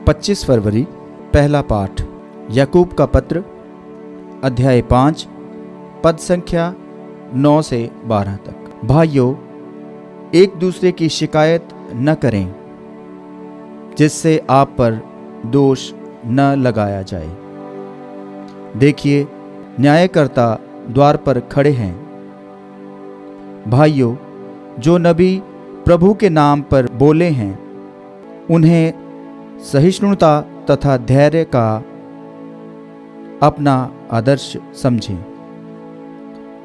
25 फरवरी पहला पाठ याकूब का पत्र अध्याय 5 पद संख्या 9 से 12 तक। भाइयों, एक दूसरे की शिकायत न करें जिससे आप पर दोष न लगाया जाए। देखिए, न्यायकर्ता द्वार पर खड़े हैं। भाइयों, जो नबी प्रभु के नाम पर बोले हैं उन्हें सहिष्णुता तथा धैर्य का अपना आदर्श समझें।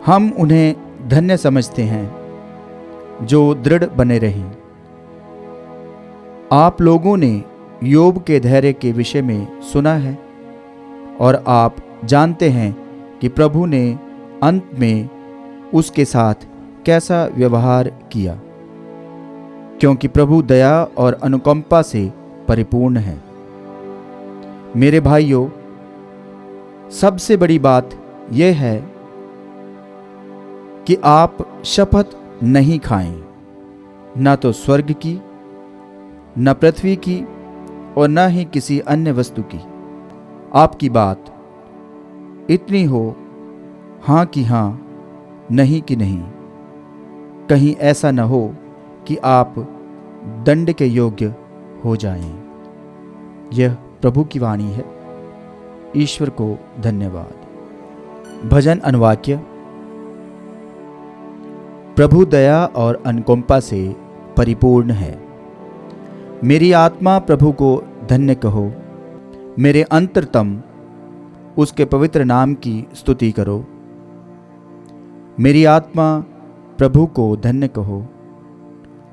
हम उन्हें धन्य समझते हैं जो दृढ़ बने रहें। आप लोगों ने योब के धैर्य के विषय में सुना है और आप जानते हैं कि प्रभु ने अंत में उसके साथ कैसा व्यवहार किया, क्योंकि प्रभु दया और अनुकंपा से परिपूर्ण है। मेरे भाइयों, सबसे बड़ी बात यह है कि आप शपथ नहीं खाएं, न तो स्वर्ग की, न पृथ्वी की और न ही किसी अन्य वस्तु की। आपकी बात इतनी हो, हाँ कि हाँ, नहीं कि नहीं। कहीं ऐसा न हो कि आप दंड के योग्य हो जाएं। यह प्रभु की वाणी है। ईश्वर को धन्यवाद। भजन अनुवाक्य। प्रभु दया और अनुकंपा से परिपूर्ण है। मेरी आत्मा प्रभु को धन्य कहो। मेरे अंतरतम उसके पवित्र नाम की स्तुति करो। मेरी आत्मा प्रभु को धन्य कहो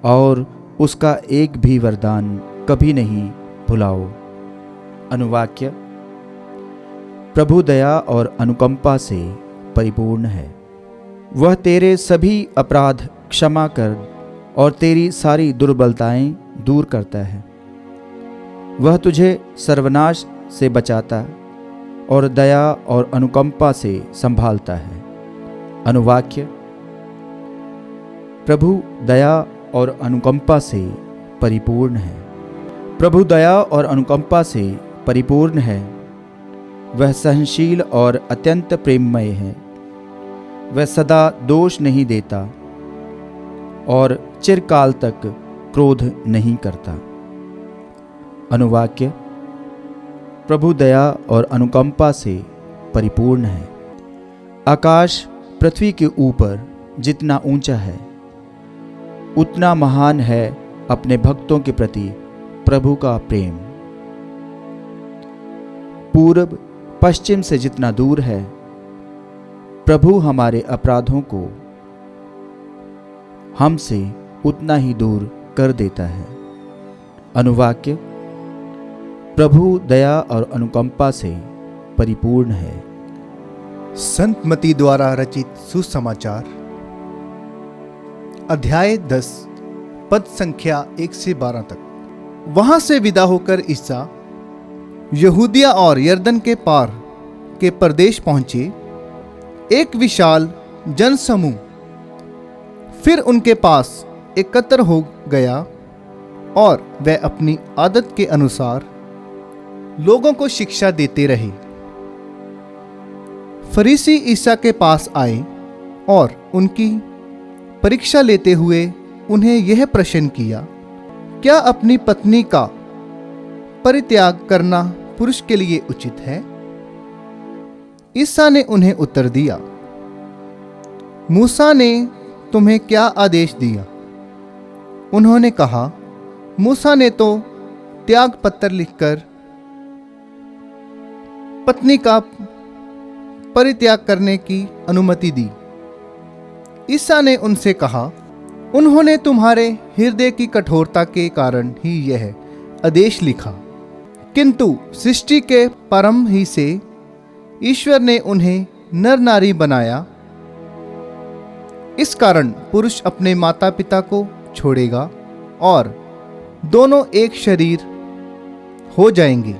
और उसका एक भी वरदान कभी नहीं भुलाओ। अनुवाक्य। प्रभु दया और अनुकंपा से परिपूर्ण है। वह तेरे सभी अपराध क्षमा कर और तेरी सारी दुर्बलताएं दूर करता है। वह तुझे सर्वनाश से बचाता और दया और अनुकंपा से संभालता है। अनुवाक्य। प्रभु दया और अनुकंपा से परिपूर्ण है। प्रभु दया और अनुकंपा से परिपूर्ण है। वह सहनशील और अत्यंत प्रेममय है। वह सदा दोष नहीं देता और चिरकाल तक क्रोध नहीं करता। अनुवाक्य। प्रभु दया और अनुकंपा से परिपूर्ण है। आकाश पृथ्वी के ऊपर जितना ऊंचा है उतना महान है अपने भक्तों के प्रति प्रभु का प्रेम। पूर्व पश्चिम से जितना दूर है, प्रभु हमारे अपराधों को हमसे उतना ही दूर कर देता है। अनुवाक्य। प्रभु दया और अनुकंपा से परिपूर्ण है। संत मती द्वारा रचित सुसमाचार अध्याय 10 पद संख्या 1 से 12 तक। वहां से विदा होकर ईसा यहूदिया और यरदन के पार के प्रदेश पहुंचे। एक विशाल जनसमूह फिर उनके पास एकत्र हो गया और वह अपनी आदत के अनुसार लोगों को शिक्षा देते रहे। फरीसी ईसा के पास आए और उनकी परीक्षा लेते हुए उन्हें यह प्रश्न किया, क्या अपनी पत्नी का परित्याग करना पुरुष के लिए उचित है? ईसा ने उन्हें उत्तर दिया, मूसा ने तुम्हें क्या आदेश दिया? उन्होंने कहा, मूसा ने तो त्याग पत्र लिखकर पत्नी का परित्याग करने की अनुमति दी। ईसा ने उनसे कहा, उन्होंने तुम्हारे हृदय की कठोरता के कारण ही यह आदेश लिखा, किंतु सृष्टि के प्रारंभ ही से ईश्वर ने उन्हें नर नारी बनाया। इस कारण पुरुष अपने माता पिता को छोड़ेगा और दोनों एक शरीर हो जाएंगे।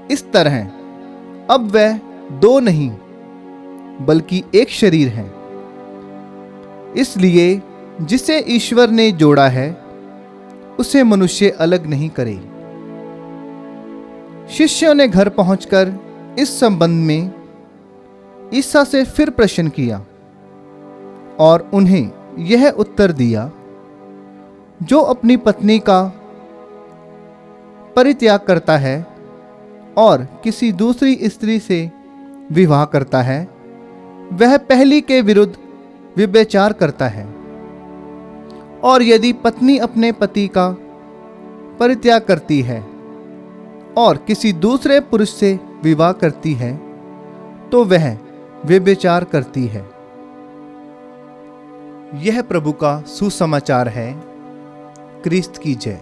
इस तरह अब वह दो नहीं बल्कि एक शरीर हैं। इसलिए जिसे ईश्वर ने जोड़ा है उसे मनुष्य अलग नहीं करे। शिष्यों ने घर पहुंचकर इस संबंध में ईसा से फिर प्रश्न किया और उन्हें यह उत्तर दिया, जो अपनी पत्नी का परित्याग करता है और किसी दूसरी स्त्री से विवाह करता है, वह पहली के विरुद्ध व्यभिचार करता है। और यदि पत्नी अपने पति का परित्याग करती है और किसी दूसरे पुरुष से विवाह करती है, तो वह व्यभिचार करती है। यह प्रभु का सुसमाचार है। क्रिस्त की जय।